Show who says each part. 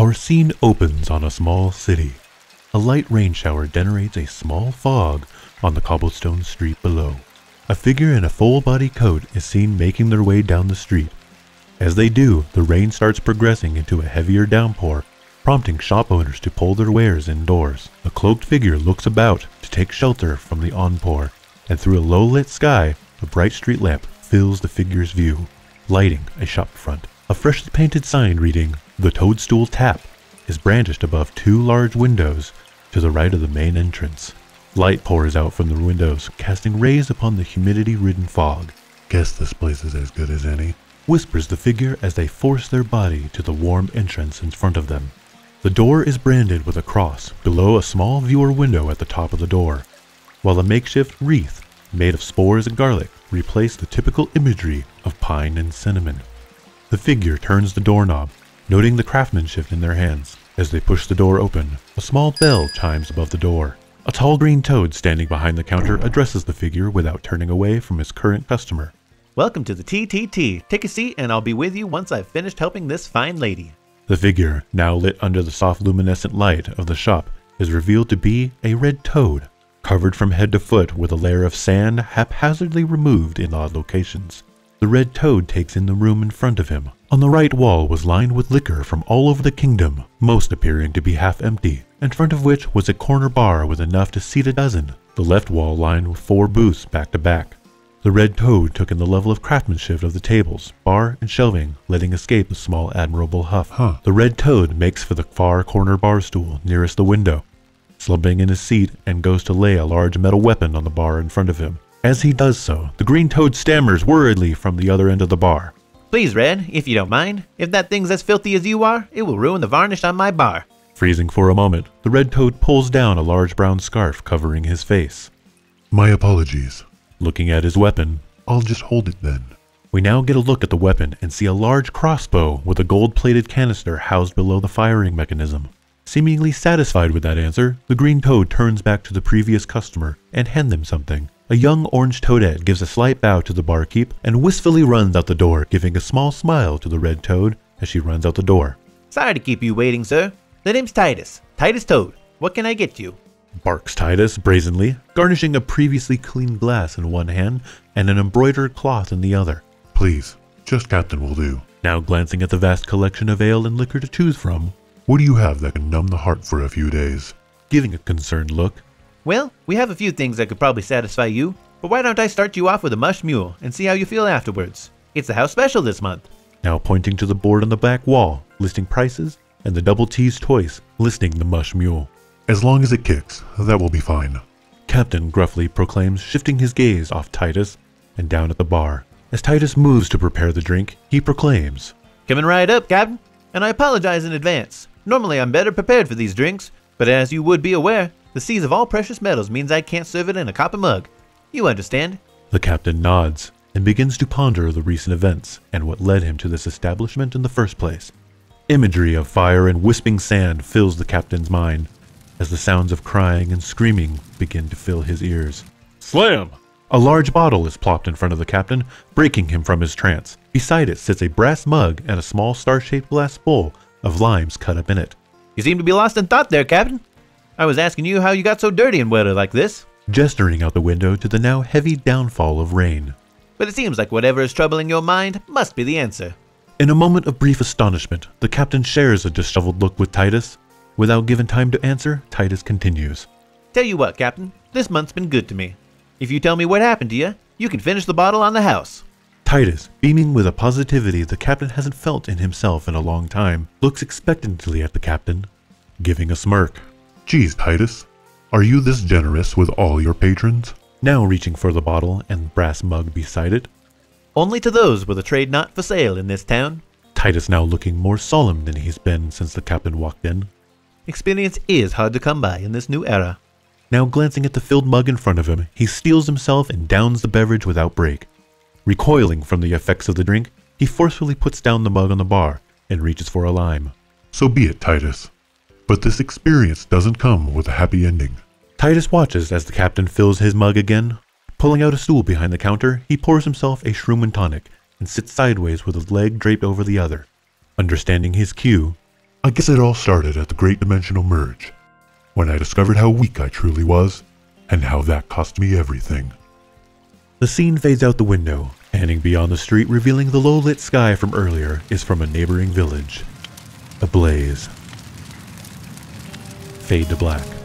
Speaker 1: Our scene opens on a small city. A light rain shower generates a small fog on the cobblestone street below. A figure in a full-body coat is seen making their way down the street. As they do, the rain starts progressing into a heavier downpour, prompting shop owners to pull their wares indoors. The cloaked figure looks about to take shelter from the onpour, and through a low-lit sky, a bright street lamp fills the figure's view, lighting a shop front. A freshly painted sign reading, "The Toadstool Tap," is brandished above two large windows to the right of the main entrance. Light pours out from the windows, casting rays upon the humidity-ridden fog.
Speaker 2: "Guess this place is as good as any,"
Speaker 1: whispers the figure as they force their body to the warm entrance in front of them. The door is branded with a cross below a small viewer window at the top of the door, while a makeshift wreath made of spores and garlic replace the typical imagery of pine and cinnamon. The figure turns the doorknob, noting the craftsmanship in their hands. As they push the door open, a small bell chimes above the door. A tall green toad standing behind the counter addresses the figure without turning away from his current customer.
Speaker 3: "Welcome to the TTT. Take a seat and I'll be with you once I've finished helping this fine lady."
Speaker 1: The figure, now lit under the soft luminescent light of the shop, is revealed to be a red toad, covered from head to foot with a layer of sand haphazardly removed in odd locations. The red toad takes in the room in front of him. On the right wall was lined with liquor from all over the kingdom, most appearing to be half empty, in front of which was a corner bar with enough to seat a dozen. The left wall lined with 4 booths back to back. The red toad took in the level of craftsmanship of the tables, bar, and shelving, letting escape a small admirable huff. The red toad makes for the far corner bar stool nearest the window, slumping in his seat, and goes to lay a large metal weapon on the bar in front of him. As he does so, the green toad stammers worriedly from the other end of the bar.
Speaker 3: "Please, Red, if you don't mind. If that thing's as filthy as you are, it will ruin the varnish on my bar."
Speaker 1: Freezing for a moment, the red toad pulls down a large brown scarf covering his face.
Speaker 2: "My apologies."
Speaker 1: Looking at his weapon,
Speaker 2: "I'll just hold it then."
Speaker 1: We now get a look at the weapon and see a large crossbow with a gold-plated canister housed below the firing mechanism. Seemingly satisfied with that answer, the green toad turns back to the previous customer and hands them something. A young orange toadette gives a slight bow to the barkeep and wistfully runs out the door, giving a small smile to the red toad as she runs out the door.
Speaker 3: "Sorry to keep you waiting, sir. The name's Titus. Titus Toad. What can I get you?"
Speaker 1: Barks Titus brazenly, garnishing a previously clean glass in one hand and an embroidered cloth in the other.
Speaker 2: "Please, just Captain will do."
Speaker 1: Now glancing at the vast collection of ale and liquor to choose from,
Speaker 2: "What do you have that can numb the heart for a few days?"
Speaker 1: Giving a concerned look.
Speaker 3: "Well, we have a few things that could probably satisfy you, but why don't I start you off with a mush mule and see how you feel afterwards? It's the house special this month."
Speaker 1: Now pointing to the board on the back wall, listing prices, and the double T's choice, listing the mush mule.
Speaker 2: "As long as it kicks, that will be fine."
Speaker 1: Captain gruffly proclaims, shifting his gaze off Titus and down at the bar. As Titus moves to prepare the drink, he proclaims,
Speaker 3: "Coming right up, Captain, and I apologize in advance. Normally I'm better prepared for these drinks, but as you would be aware, the seas of all precious metals means I can't serve it in a copper mug. You understand?"
Speaker 1: The captain nods and begins to ponder the recent events and what led him to this establishment in the first place. Imagery of fire and wisping sand fills the captain's mind as the sounds of crying and screaming begin to fill his ears. Slam! A large bottle is plopped in front of the captain, breaking him from his trance. Beside it sits a brass mug and a small star-shaped glass bowl of limes cut up in it.
Speaker 3: "You seem to be lost in thought there, Captain. I was asking you how you got so dirty in weather like this."
Speaker 1: Gesturing out the window to the now heavy downfall of rain.
Speaker 3: "But it seems like whatever is troubling your mind must be the answer."
Speaker 1: In a moment of brief astonishment, the captain shares a disheveled look with Titus. Without giving time to answer, Titus continues.
Speaker 3: "Tell you what, Captain, this month's been good to me. If you tell me what happened to you, you can finish the bottle on the house."
Speaker 1: Titus, beaming with a positivity the captain hasn't felt in himself in a long time, looks expectantly at the captain, giving a smirk.
Speaker 2: "Geez, Titus, are you this generous with all your patrons?"
Speaker 1: Now reaching for the bottle and brass mug beside it.
Speaker 3: "Only to those with a trade not for sale in this town."
Speaker 1: Titus now looking more solemn than he's been since the captain walked in.
Speaker 3: "Experience is hard to come by in this new era."
Speaker 1: Now glancing at the filled mug in front of him, he steels himself and downs the beverage without break. Recoiling from the effects of the drink, he forcefully puts down the mug on the bar and reaches for a lime.
Speaker 2: "So be it, Titus. But this experience doesn't come with a happy ending."
Speaker 1: Titus watches as the captain fills his mug again. Pulling out a stool behind the counter, he pours himself a shroom and tonic and sits sideways with a leg draped over the other. Understanding his cue,
Speaker 2: I guess it all started at the Great Dimensional Merge, when I discovered how weak I truly was, and how that cost me everything.
Speaker 1: The scene fades out the window, panning beyond the street, revealing the low-lit sky from earlier is from a neighboring village. Ablaze. Fade to black.